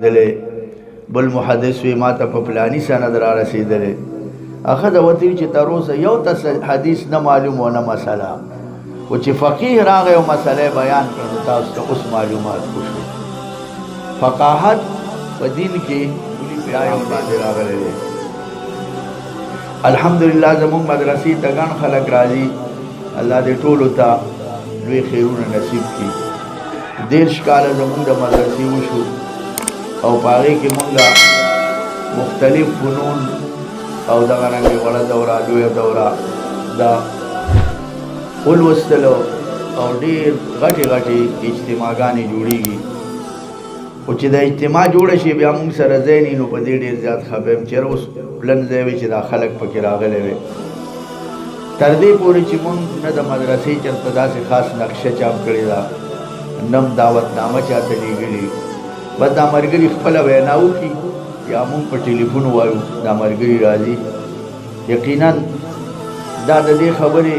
دلې بل محدث وی ما ته په پلاني سند را رسیدلې اخذ وتی چې تر اوسه یو حدیث نه معلوم و نه مسله او چې فقيه راغی او مسله بیان کړو تاسو ته اوس معلومات وشو فقاهت په دین کې ټولي پیایم باندې راغلي الحمدلله زموږ مدرسې ته ګڼ خلک راځي الله دې ټولو ته لوی خیرونه نصیب کړي 10 کاله زموږ د مدرسې وشو او پاره کې مونږه مختلف فنون او دغه رنګه وړه دوره لویه دوره دا ولوستلو او ډېر غټې غټې اجتماعګانې جوړېږي او چې دا اجتماع جوړه شي بیا مونږ سره ځای نه نو په دې ډېر زیات خفه یم چېرې اوس پلن ځای وي چې دا خلک پکې راغلی وي تر دې پورې چې مونږ نه د مدرسې چېرته داسې خاص نقشه چاپ کړې ده نه هم دعوتنامه چاته لېږلي بس دا مرګري خپل وینا وکړي یا مونږ په ټلیفون وایو دا مرګري راځي یقینا دا د دې خبرې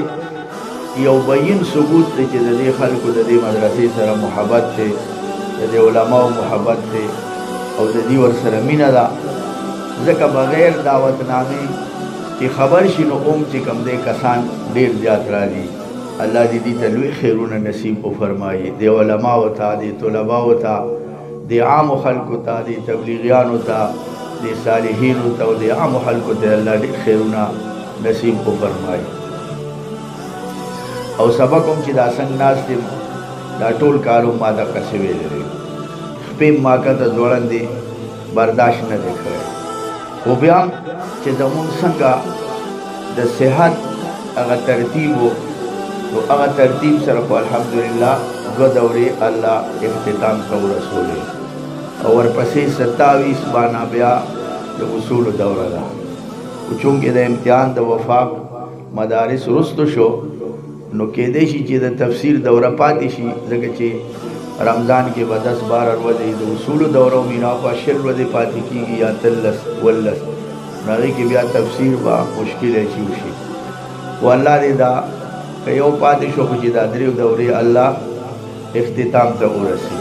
یو بیان ثبوت دی چې د دې خلکو د دې مدرسې سره محبت دی د دې علماو محبت دی او د دې ورسره مینه ده ځکه بغیر دعوتنامې چې خبر شي نو چې کوم دې کسان ډېر زیات راځي الله دې ته لوی خیرونه نصیب وفرمایي د علماو ته د طلباو ته د عام خلکو ته د تبلیغیانو ته د صالحینو ته او د عام خلکو ته الله دې خیرونه نصیب وفرمایي او سبق هم چې دا څنګه ناست یم دا ټول کارو ما دقسې ویلی خپې ما کته ځوړندې برداشت نه دی کړی خو بیا هم چې زمونږ څنګه د صحت هغه ترتیب و نو هغه ترتیب سره خو الحمدلله 2 دورې الله اختتام ته ورسولې او ورپسې 27 باندې بیا د اصولو دوره ده او چونکې د امتحان د وفاق مدارس رستو شو نو کېدای شي چې د تفسیر دوره پاتې شي ځکه چې رمضان کې به 10-12 ورځې د اصولو دوره مینا خوا 10 ورځې پاتې کېږي یا 13 هغې کې بیا تفسیر به مشکل شي وشي خو الله دې دا که یو پاتې شو خو چې دا 3 دورې الله اختتام ته ورسي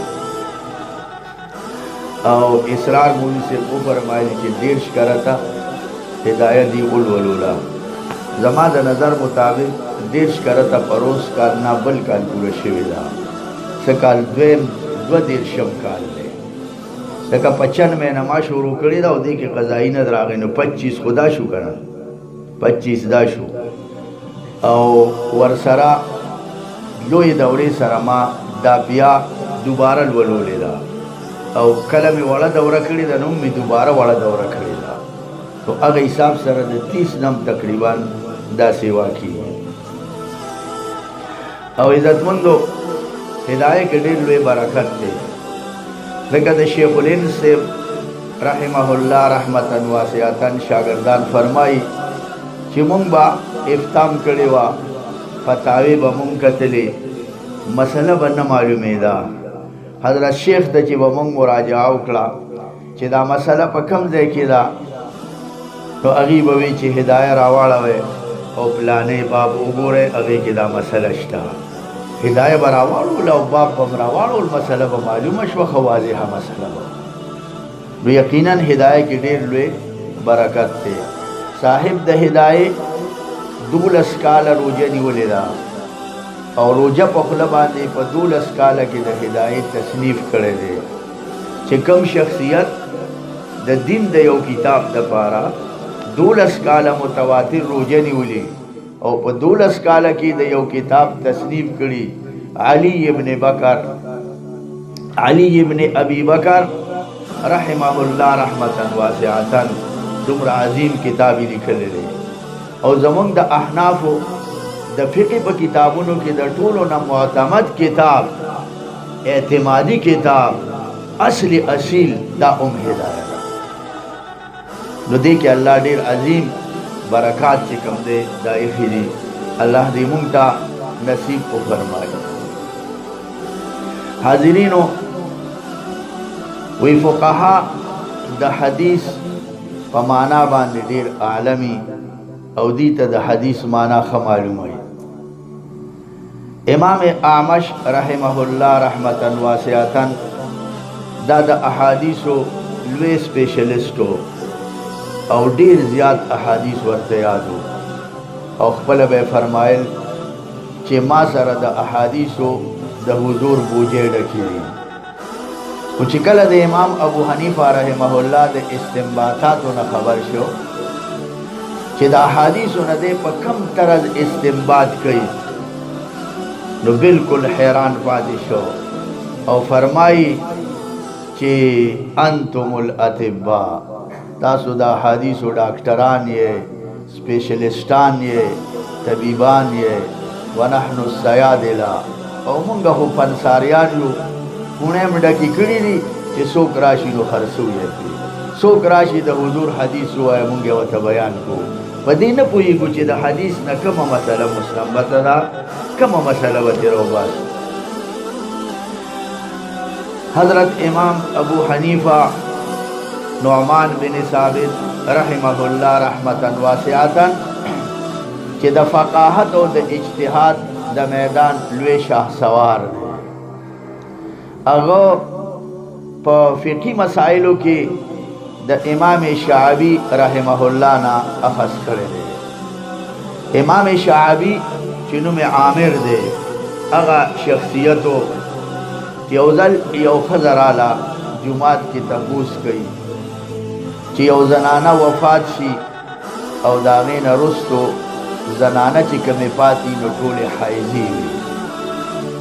او اسرار مولوي صاحب وفرمایلي چې 10 کرته هدایت دی ولولا زما د نظر مطابق 10 کرته پروس کال نه بل کال پوره شوی ده څه کال 2 کال دی لکه 95 نه ما شروع کړې ده او دې کې قضایي نه راغی نو 25 خدا شو که نه 25 دا شو او ورسره لوی دورې سره ما دا بیا دوباره لولولې ده او کله مې وړه دوره کړې ده نو مې دوباره وړه دوره کړې ده نو هغه حساب سره د 30 نم تقریبا دا سیوا کېږي او عزتمندو هدایت کې ډېر لوی برکت دی لکه د شیخ الهند صاحب رحمه الله رحمتا واسعتا شاګردان فرمایي چې مونږ به افتام کړې وه فتاوی به مونږ کتلې مسله به نه معلومېده حضرت شیخ ته چې به مونږ مراجعه وکړه چې دا مسله په کوم ځای کې ده نو هغې به وي چې هدایه راواړوئ او پلانې باب وګورئ هغې کې دا مسله شته هدایه به راواړول او باب به م راواړول مسله به معلومه شوه ښه واضحه مسله به نو یقینا هدایه کې ډېر لوی برکت دی صاحب د هدایې 12 کاله روجه نیولې ده او روجه په خوله باندې په 12 کاله کې د هدایت تصنیف کړی دی چې کوم شخصیت د دین د یو کتاب دپاره 12 کاله متواتر روجه نیولې او په 12 کاله کې د یو کتاب تصنیف کړي علي ابن ابي بکر رحمه الله رحمتا واسعتا دومره عظیم کتاب یې لیکلی دی او زمونږ د احنافو د فقه په کتابونو کې د ټولو نه معتمد کتاب اعتمادي کتاب اصل اصیل دا هدایه ده نو دې کې الله ډېر عظیم برکات چې کوم دی دا ایښي دي الله دې مونږ ته نصیب وفرمایي حاضرینو وی فقها د حدیث په معنا باندې ډېر عالمي او دې ته د حدیث معنا ښه معلوموي امام اعمش رحمه الله رحمتا واسعتا دا د احادیثو لوی سپیشلیسټو او ډیر زیات احادیث ورته یادو او خپل به فرمایل چې ما سره د احادیثو د حضور بوجه ډکی او چې کله د امام ابو حنیفه رحمه الله د استنباطاتو نه خبر شو چې د احادیثو نه د په کم طرز استنباط کوي نو بالکل حیران پاتې شو او فرمایي چې انتم الاطباء تاسو د احادیثو ډاکټران یې سپیشلیسټان یې طبیبان یې ونحن الصیادله او مونږ خو پنساریان یو مونږ هم ډکې کړي دي چې څوک راشي نو خرڅو یې کړي څوک راشي د حضور حدیث ووایه مونږ یې ورته بیان کوو په دې نه پوهېږو چې د حدیث نه کومه مسله مستنبطه ده کومه مسله به ترې وباسو حضرت امام ابو حنیفه نعمان بن ثابت رحمه الله رحمتا واسعتا چې د فقاهت او د اجتهاد د میدان لوی شاه سوار دی هغه په فقهي مسائلو کې د امام شعبی رحمه الله نه اخذ کړی دی امام شعبی چې نوم عامر دی هغه شخصیتو یو ځل یو ښځه راله جومات کې تپوس کوي چې یو زنانه وفات شي او د هغې نه وروستو زنانه چې کومې پاتې نو ټولې حایضې وي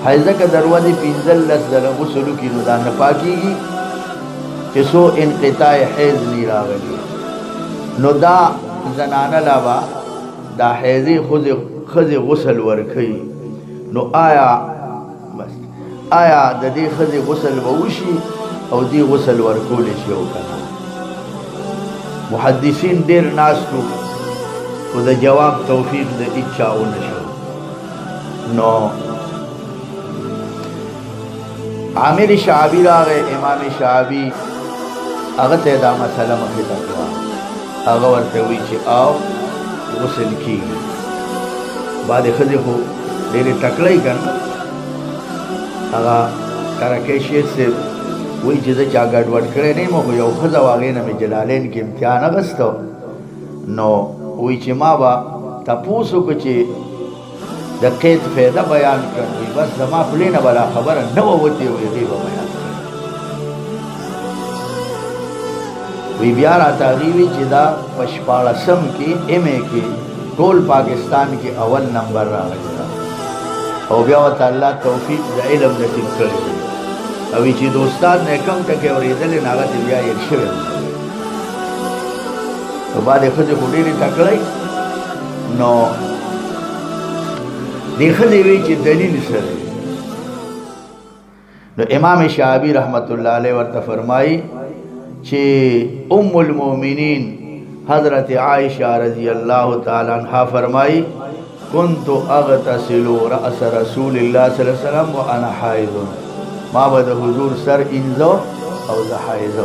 حایضه که در ورځې 15 ځله غسل وکړي نو دا نه پاکېږي چې څو انقطاع حیض نه راغلي نو دا زنانه لا به دا حیضې ښځې غسل ورکوي نو آیا د دې ښځې غسل به وشي او دې غسل ورکولی شي او که نه محدثین ډېر ناستو خو د جواب توفیق د هیچا ونه شو نو عامر شعبی راغی امام شعبی هغه ته دا مسله مخې ته کړه هغه ورته وایي چې آو غسل کېږي بعضې ښځې خو ډېرې تکړه که نه هغه ترکی شیخ صاحب وایي چې زه چا ګډوډ کړی نه یم خو یو ښځه و هغې نه مې جلالین کې امتحان اخیسته نو وایي چې ما به تپوس وکړو چې د قید فایده بیان کړم وایي بس زما خولې نه به دا خبره نه وه وتې وایي هغې به بیان کړم وی بیا راته هغې وی چې دا په 14 کې MA کې ټول پاکستان کې اول نمبر راغلی ده او بیا ورته الله توفیق د علم نصیب کړی دی او وی چې د استاد نه کم ټکې اورېدلې نو هغه ته بیا هېر شوی نو بعدې ښځې خو ډېرې تکړی نو دې ښځې وی چې دلیل سره نو امام شعبی رحمت الله علیه ورته فرمایي چې ام المؤمنین حضرت عائشہ رضی اللہ تعالی عنہ فرمائی كنت اغتسل رأس رسول اللہ صلی اللہ علیہ وسلم وانا حائض ما بد حضور سر انزو او ز حائض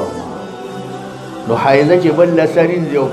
نو حائض چې بل سر انزو